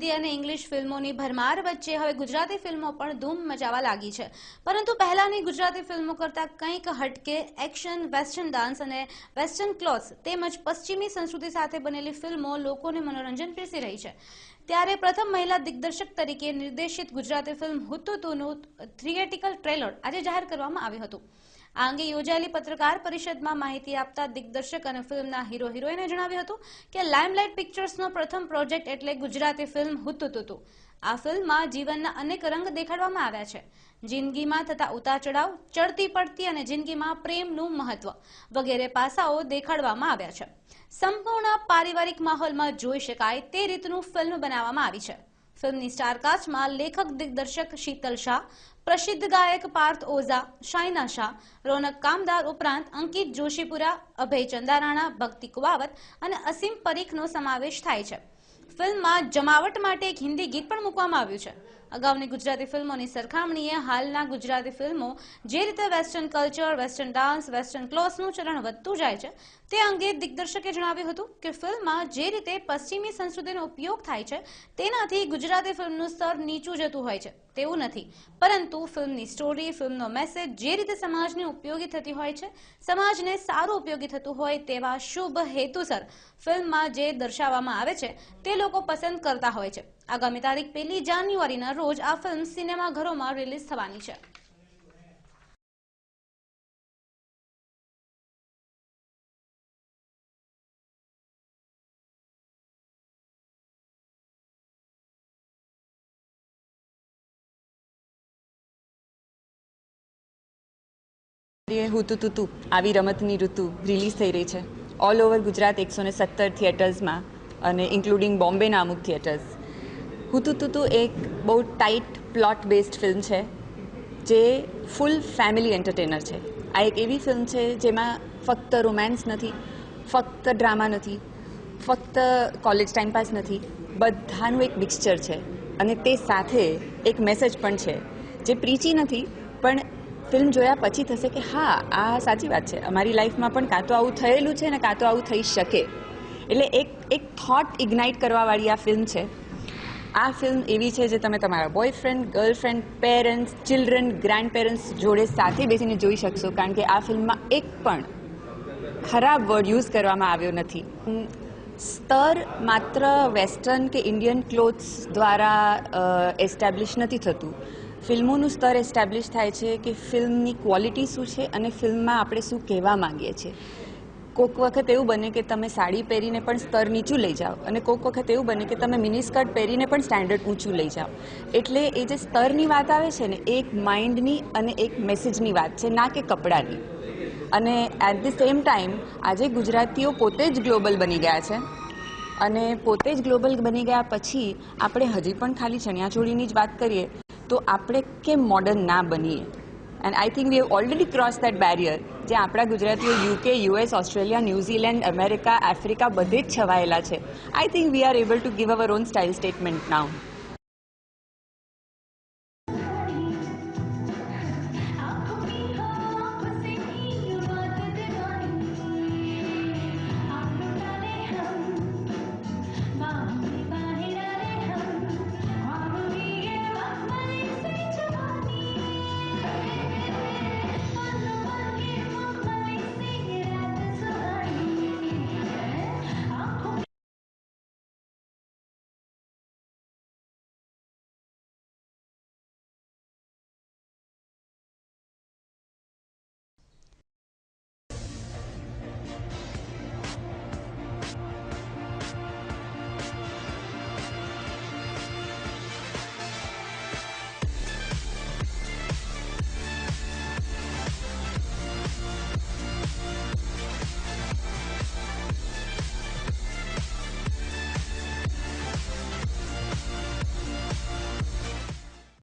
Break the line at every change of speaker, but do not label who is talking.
હિન્દી અને ઇંગ્લિશ ફિલ્મોની ભરમાર વચ્ચે હવે ગુજરાતી ફિલ્મો પણ ધૂમ મચાવવા લાગી છે. પરંતુ પહેલાની ગુજરાતી ફિલ્મો કરતાં કંઈક હટકે એક્શન, વેસ્ટર્ન ડાન્સ અને વેસ્ટર્ન ક્લોથ્સ તેમજ પશ્ચિમી સંસ્કૃતિ સાથે બનેલી ફિલ્મો લોકોને મનોરંજન પીરસી રહી છે. ત્યારે પ્રથમ મહિલા દિગ્દર્શક તરીકે નિર્દેશિત ગુજરાતી ફિલ્મ હુતુતુનું થિયેટ્રિકલ ટ્રેલર આજે જાહેર કરવામાં આવ્યું હતું. આ અંગે યોજાયેલી પત્રકાર પરિષદમાં માહિતી આપતા દિગ્દર્શક અને ફિલ્મના હીરો હિરોઈને જણાવ્યું હતું કે લાઇમલાઇટ પિક્ચર્સનો પ્રથમ પ્રોજેક્ટ એટલે ગુજરાતી ફિલ્મ હુતુતુતુ. આ ફિલ્મમાં જીવનના અનેક રંગ દેખાડવામાં આવ્યા છે. જિંદગીમાં થતા ઉતાર ચઢાવ, ચડતી પડતી અને જિંદગીમાં પ્રેમનું મહત્વ વગેરે પાસાઓ દેખાડવામાં આવ્યા છે. સંપૂર્ણ પારિવારિક માહોલમાં જોઈ શકાય તે રીતનું ફિલ્મ બનાવવામાં આવી છે. ફિલ્મની સ્ટારકાસ્ટમાં લેખક દિગ્દર્શક શીતલ શાહ, પ્રસિદ્ધ ગાયક પાર્થ ઓઝા, શાઇના શાહ, રોનક કામદાર ઉપરાંત અંકિત જોશીપુરા, અભય ચંદારાણા, ભક્તિ કુવાવત અને અસીમ પરીખનો સમાવેશ થાય છે. ફિલ્મમાં જમાવટ માટે એક હિન્દી ગીત પણ મૂકવામાં આવ્યું છે. અગાઉની ગુજરાતી ફિલ્મોની સરખામણીએ હાલના ગુજરાતી ફિલ્મો જે રીતે western culture, western dance, western ક્લોથ્સનું ચલણ વધતું જાય છે તે અંગે દિગ્દર્શકે જણાવ્યું હતું કે ફિલ્મમાં જે રીતે પશ્ચિમી સંસ્કૃતિનો ઉપયોગ થાય છે તેનાથી ગુજરાતી ફિલ્મનું સ્તર નીચું જતું હોય છે તેવું નથી, પરંતુ ફિલ્મની સ્ટોરી, ફિલ્મનો મેસેજ જે રીતે સમાજને ઉપયોગી થતી હોય છે, સમાજને સારું ઉપયોગી થતું હોય તેવા શુભ હેતુસર ફિલ્મમાં જે દર્શાવવામાં આવે છે તે લોકો પસંદ કરતા હોય છે. આગામી તારીખ 1 જાન્યુઆરીના રોજ આ ફિલ્મ સિનેમાઘરોમાં રિલીઝ થવાની છે.
હુતુતુતુ આવી રમતની ઋતુ રિલીઝ થઈ રહી છે ઓલ ઓવર ગુજરાત 117 થિયેટર્સમાં અને ઇન્ક્લુડિંગ બોમ્બેના અમુક થિયેટર્સ. હુતુતુતુ એક બહુ ટાઇટ પ્લોટ બેઝડ ફિલ્મ છે જે ફૂલ ફેમિલી એન્ટરટેનર છે. આ એક એવી ફિલ્મ છે જેમાં ફક્ત રોમેન્સ નથી, ફક્ત ડ્રામા નથી, ફક્ત કોલેજ ટાઈમ પાસ નથી, બધાનું એક મિક્સચર છે અને તે સાથે એક મેસેજ પણ છે જે પ્રીચી નથી, પણ ફિલ્મ જોયા પછી થશે કે હા, આ સાચી વાત છે, અમારી લાઈફમાં પણ કાં તો આવું થયેલું છે ને કાં તો આવું થઈ શકે. એટલે એક થોટ ઇગ્નાઇટ કરવાવાળી આ ફિલ્મ છે. આ ફિલ્મ એવી છે જે તમે તમારા boyfriend, girlfriend, parents, children, grandparents જોડે સાથે બેસીને જોઈ શકશો, કારણ કે આ ફિલ્મમાં એક પણ ખરાબ વર્ડ યુઝ કરવામાં આવ્યો નથી. સ્તર માત્ર વેસ્ટર્ન કે ઇન્ડિયન ક્લોથ્સ દ્વારા એસ્ટાબ્લિશ નથી થતું. ફિલ્મોનું સ્તર એસ્ટાબ્લિશ થાય છે કે ફિલ્મની ક્વોલિટી શું છે અને ફિલ્મમાં આપણે શું કહેવા માંગીએ છીએ. કોઈક વખત એવું બને કે તમે સાડી પહેરીને પણ સ્તર નીચું લઈ જાઓ અને કોઈક વખત એવું બને કે તમે મિની સ્કર્ટ પહેરીને પણ સ્ટેન્ડર્ડ ઊંચું લઈ જાઓ. એટલે એ જે સ્તરની વાત આવે છે ને, એક માઇન્ડની અને એક મેસેજની વાત છે, ના કે કપડાની. અને એટ ધ સેમ ટાઈમ આજે ગુજરાતીઓ પોતે જ ગ્લોબલ બની ગયા છે અને પોતે જ ગ્લોબલ બની ગયા પછી આપણે હજી પણ ખાલી ચણિયાચોળીની જ વાત કરીએ તો આપણે કેમ મોડર્ન ના બનીએ. And I think we have already cross that barrier. જે આપણા ગુજરાતીઓ UK, US, Australia, New Zealand, America, Africa બધે જ છવાયેલા છે. I think we are able to give our own style statement now.